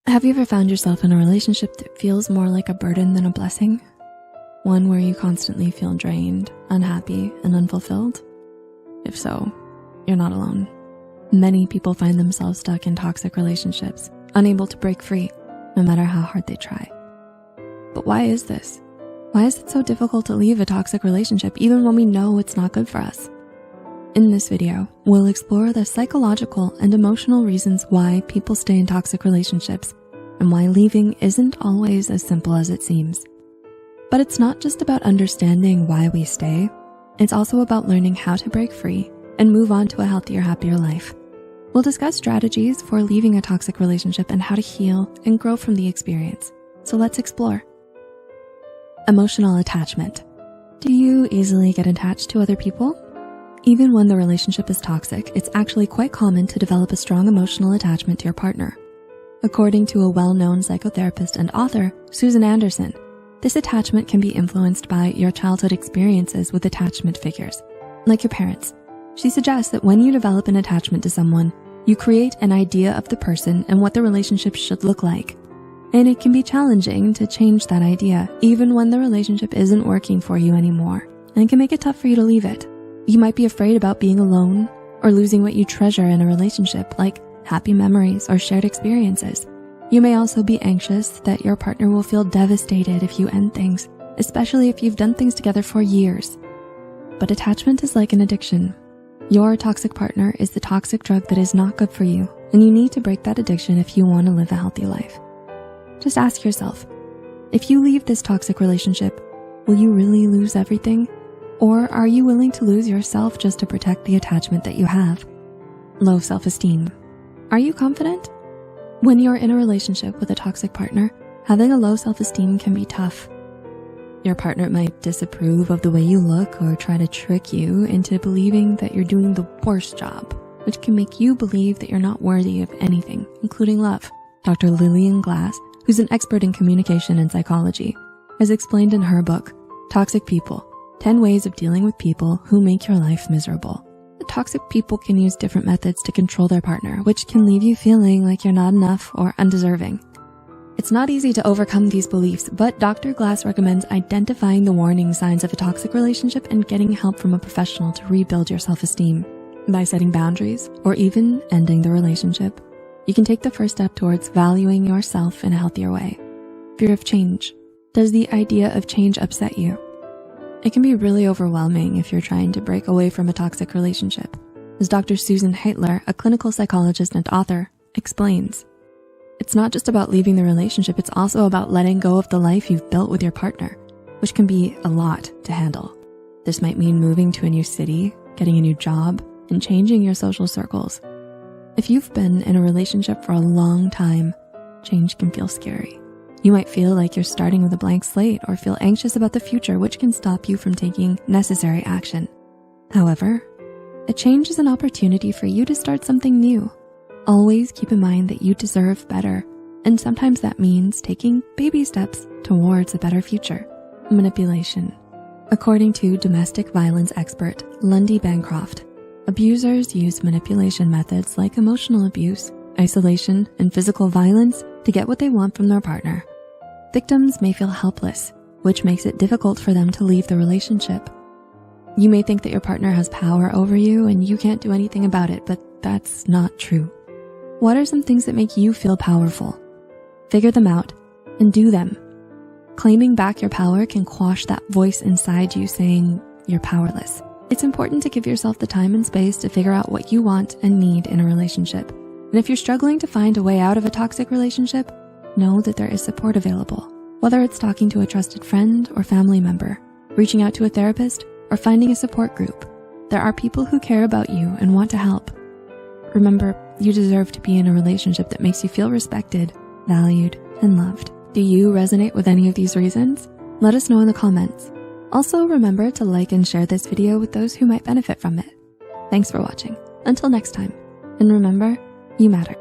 Have you ever found yourself in a relationship that feels more like a burden than a blessing? One where you constantly feel drained, unhappy, and unfulfilled? If so, you're not alone. Many people find themselves stuck in toxic relationships, unable to break free, no matter how hard they try. But why is this? Why is it so difficult to leave a toxic relationship even when we know it's not good for us? In this video, we'll explore the psychological and emotional reasons why people stay in toxic relationships and why leaving isn't always as simple as it seems. But it's not just about understanding why we stay, it's also about learning how to break free and move on to a healthier, happier life. We'll discuss strategies for leaving a toxic relationship and how to heal and grow from the experience. So let's explore. Emotional attachment. Do you easily get attached to other people? Even when the relationship is toxic, it's actually quite common to develop a strong emotional attachment to your partner. According to a well-known psychotherapist and author, Susan Anderson, this attachment can be influenced by your childhood experiences with attachment figures, like your parents. She suggests that when you develop an attachment to someone, you create an idea of the person and what the relationship should look like. And it can be challenging to change that idea, even when the relationship isn't working for you anymore, and it can make it tough for you to leave it. You might be afraid about being alone or losing what you treasure in a relationship, like happy memories or shared experiences. You may also be anxious that your partner will feel devastated if you end things, especially if you've done things together for years. But attachment is like an addiction. Your toxic partner is the toxic drug that is not good for you, and you need to break that addiction if you want to live a healthy life. Just ask yourself, if you leave this toxic relationship, will you really lose everything? Or are you willing to lose yourself just to protect the attachment that you have? Low self-esteem. Are you confident? When you're in a relationship with a toxic partner, having a low self-esteem can be tough. Your partner might disapprove of the way you look or try to trick you into believing that you're doing the worst job, which can make you believe that you're not worthy of anything, including love. Dr. Lillian Glass, who's an expert in communication and psychology, has explained in her book, Toxic People, 10 Ways of Dealing with People Who Make Your Life Miserable. The toxic people can use different methods to control their partner, which can leave you feeling like you're not enough or undeserving. It's not easy to overcome these beliefs, but Dr. Glass recommends identifying the warning signs of a toxic relationship and getting help from a professional to rebuild your self-esteem. By setting boundaries or even ending the relationship, you can take the first step towards valuing yourself in a healthier way. Fear of change. Does the idea of change upset you? It can be really overwhelming if you're trying to break away from a toxic relationship. As Dr. Susan Heitler, a clinical psychologist and author, explains, it's not just about leaving the relationship, it's also about letting go of the life you've built with your partner, which can be a lot to handle. This might mean moving to a new city, getting a new job, and changing your social circles. If you've been in a relationship for a long time, change can feel scary. You might feel like you're starting with a blank slate or feel anxious about the future, which can stop you from taking necessary action. However, a change is an opportunity for you to start something new. Always keep in mind that you deserve better, and sometimes that means taking baby steps towards a better future. Manipulation. According to domestic violence expert Lundy Bancroft, abusers use manipulation methods like emotional abuse, isolation, and physical violence to get what they want from their partner. Victims may feel helpless, which makes it difficult for them to leave the relationship. You may think that your partner has power over you and you can't do anything about it, but that's not true. What are some things that make you feel powerful? Figure them out and do them. Claiming back your power can quash that voice inside you saying you're powerless. It's important to give yourself the time and space to figure out what you want and need in a relationship. And if you're struggling to find a way out of a toxic relationship, know that there is support available. Whether it's talking to a trusted friend or family member, reaching out to a therapist, or finding a support group, there are people who care about you and want to help. Remember, you deserve to be in a relationship that makes you feel respected, valued, and loved. Do you resonate with any of these reasons? Let us know in the comments. Also, remember to like and share this video with those who might benefit from it. Thanks for watching. Until next time. And remember, you matter.